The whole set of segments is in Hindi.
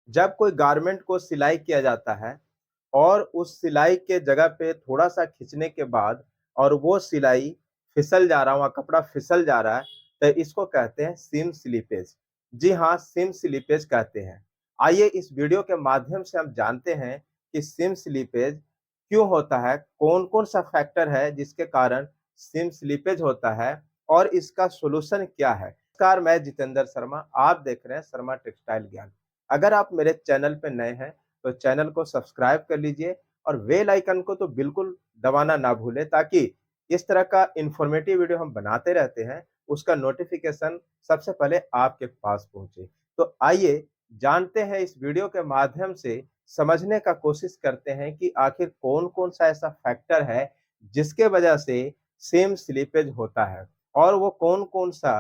जब कोई गारमेंट को सिलाई किया जाता है और उस सिलाई के जगह पे थोड़ा-सा खींचने के बाद और वो सिलाई फिसल जा रहा है, वहाँ कपड़ा फिसल जा रहा है, तो इसको कहते हैं सीम स्लिपेज। जी हाँ, सीम स्लिपेज कहते हैं। आइए इस वीडियो के माध्यम से हम जानते हैं कि सीम स्लिपेज क्यों होता है, कौन-कौन सा फैक्टर है जिसके कारण सीम स्लिपेज होता है और इसका सॉल्यूशन क्या है। नमस्कार, मैं जितेंद्र शर्मा, आप देख रहे हैं शर्मा टेक्सटाइल ज्ञान। अगर आप मेरे चैनल पे नए हैं तो चैनल को सब्सक्राइब कर लीजिए और बेल आइकन को तो बिल्कुल दबाना ना भूलें ताकि इस तरह का इन्फॉर्मेटिव वीडियो हम बनाते रहते हैं, उसका नोटिफिकेशन सबसे पहले आपके पास पहुंचे। तो आइए जानते हैं इस वीडियो के माध्यम से समझने का कोशिश करते हैं कि आखिर कौन-कौन सा ऐसा फैक्टर है जिसके वजह से सेम स्लीपेज होता है और वो कौन-कौन सा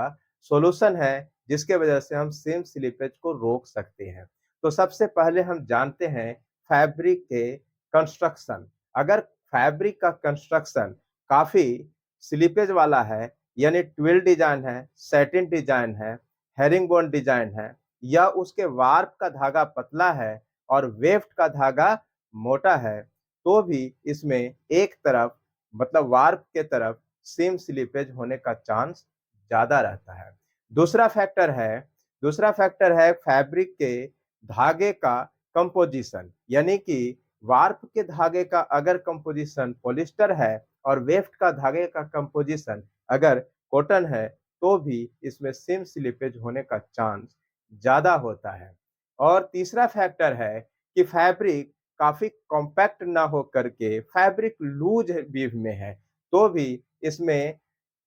सॉल्यूशन है जिसके वजह से हम सेम स्लीपेज को रोक सकते हैं। तो सबसे पहले हम जानते हैं फैब्रिक के कंस्ट्रक्शन। अगर फैब्रिक का कंस्ट्रक्शन काफ़ी स्लीपेज वाला है, यानी ट्विल डिज़ाइन है, सैटिन डिज़ाइन है, हेरिंगबोन डिज़ाइन है या उसके वार्प का धागा पतला है और वेफ्ट का धागा मोटा है, तो भी इसमें एक तरफ मतलब वार्प के तरफ सेम स्लीपेज होने का चांस ज़्यादा रहता है। दूसरा फैक्टर है दूसरा फैक्टर है फैब्रिक के धागे का कंपोजिशन, यानी कि वार्प के धागे का अगर कंपोजिशन पॉलिस्टर है और वेफ्ट का धागे का कंपोजिशन अगर कॉटन है, तो भी इसमें सेम स्लीपेज होने का चांस ज़्यादा होता है। और तीसरा फैक्टर है कि फैब्रिक काफ़ी कॉम्पैक्ट ना हो करके फैब्रिक लूज़ वीव में है, तो भी इसमें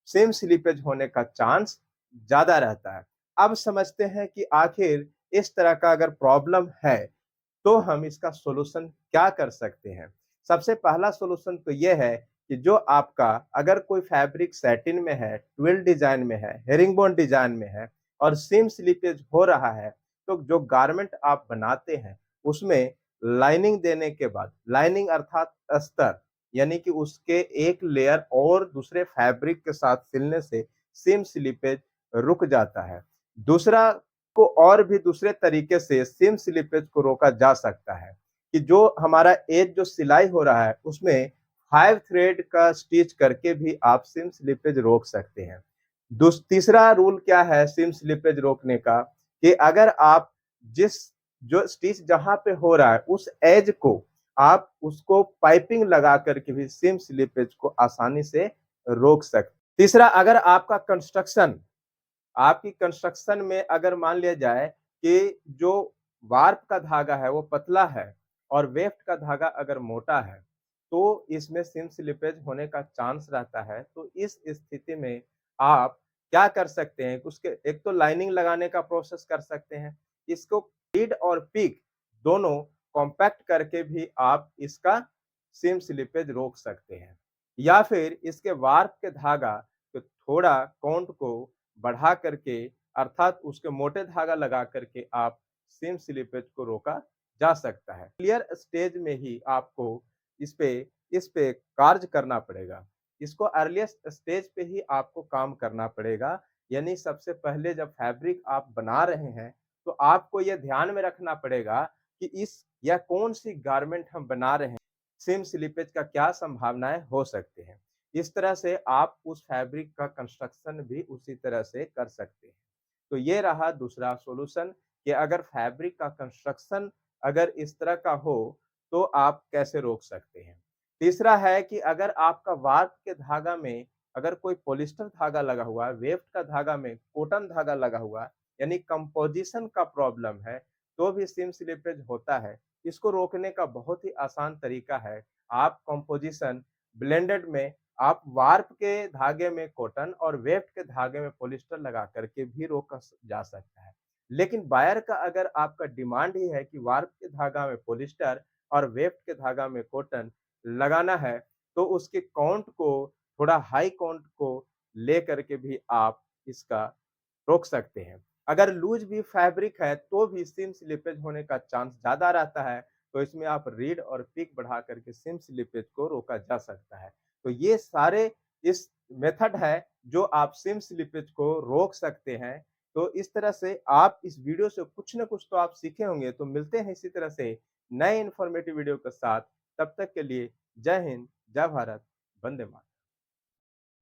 सेम स्लीपेज होने का चांस ज़्यादा रहता है। अब समझते हैं कि आखिर इस तरह का अगर प्रॉब्लम है, तो हम इसका सॉल्यूशन क्या कर सकते हैं? सबसे पहला सॉल्यूशन तो ये है कि जो आपका अगर कोई फैब्रिक सैटिन में है, ट्विल डिज़ाइन में है, हेरिंगबोन डिज़ाइन में है और सीम स्लीपेज हो रहा है, तो जो गारमेंट आप बनाते हैं, उसमें लाइनिंग देने के बाद लाइनिंग अर्थात अस्तर, यानी कि उसके एक लेयर और दूसरे फैब्रिक के साथ सिलने से सीम स्लीपेज रुक जाता है। दूसरा को और भी दूसरे तरीके से सीम स्लीपेज को रोका जा सकता है कि जो हमारा एज जो सिलाई हो रहा है उसमें 5 थ्रेड का स्टिच करके भी आप सीम स्लीपेज रोक सकते हैं। तीसरा रूल क्या है सीम स्लीपेज रोकने का कि अगर आप जिस जो स्टिच जहां पे हो रहा है उस एज को आप उसको पाइपिंग लगा करके भी सीम स्लीपेज को आसानी से रोक सकते। तीसरा, अगर आपकी कंस्ट्रक्शन में अगर मान लिया जाए कि जो वार्प का धागा है वो पतला है और वेफ्ट का धागा अगर मोटा है, तो इसमें सीम स्लिपेज होने का चांस रहता है। तो इस स्थिति में आप क्या कर सकते हैं, उसके एक तो लाइनिंग लगाने का प्रोसेस कर सकते हैं। इसको लीड और पीक दोनों कॉम्पैक्ट करके भी आप इसका सीम स्लिपेज रोक सकते हैं। या फिर इसके वार्प के धागा को थोड़ा काउंट को बढ़ा करके अर्थात उसके मोटे धागा लगा करके आप सीम स्लिपेज को रोका जा सकता है। क्लियर स्टेज में ही आपको इस पे इस पे कार्य करना पड़ेगा। इसको अर्लीस्ट स्टेज पे ही आपको काम करना पड़ेगा। यानी सबसे पहले जब फैब्रिक आप बना रहे हैं, तो आपको यह ध्यान में रखना पड़ेगा कि इस या कौन-सी गारमेंट हम बना रहे हैं, सीम स्लिपेज का क्या संभावनाएँ हो सकती हैं। इस तरह से आप उस फैब्रिक का कंस्ट्रक्शन भी उसी तरह से कर सकते हैं। तो ये रहा दूसरा सॉल्यूशन कि अगर फैब्रिक का कंस्ट्रक्शन अगर इस तरह का हो, तो आप कैसे रोक सकते हैं। तीसरा है कि अगर आपका वार्प के धागा में अगर कोई पॉलिस्टर धागा लगा हुआ है, वेफ्ट का धागा में कॉटन धागा लगा हुआ है, यानी कंपोजिशन का प्रॉब्लम है, तो भी सीम स्लिपेज होता है। इसको रोकने का बहुत ही आसान तरीका है, आप कंपोजिशन ब्लेंडेड में आप वार्प के धागे में कॉटन और वेफ्ट के धागे में पॉलिस्टर लगा करके भी रोका जा सकता है। लेकिन बायर का अगर आपका डिमांड ही है कि वार्प के धागा में पॉलिस्टर और वेफ्ट के धागा में कॉटन लगाना है, तो उसके काउंट को थोड़ा हाई काउंट को लेकर के भी आप इसका रोक सकते हैं। अगर लूज़ भी फैब्रिक है तो भी सीम स्लिपेज होने का चांस ज़्यादा रहता है, तो इसमें आप रीड और पिक बढ़ा करके सीम स्लिपेज को रोका जा सकता है। तो ये सारे इस मेथड है जो आप सीम स्लिपेज को रोक सकते हैं। तो इस तरह से आप इस वीडियो से कुछ न कुछ तो आप सीखे होंगे। तो मिलते हैं इसी तरह से नए इन्फॉर्मेटिव वीडियो के साथ। तब तक के लिए जय हिंद, जय भारत, वंदे मातरम।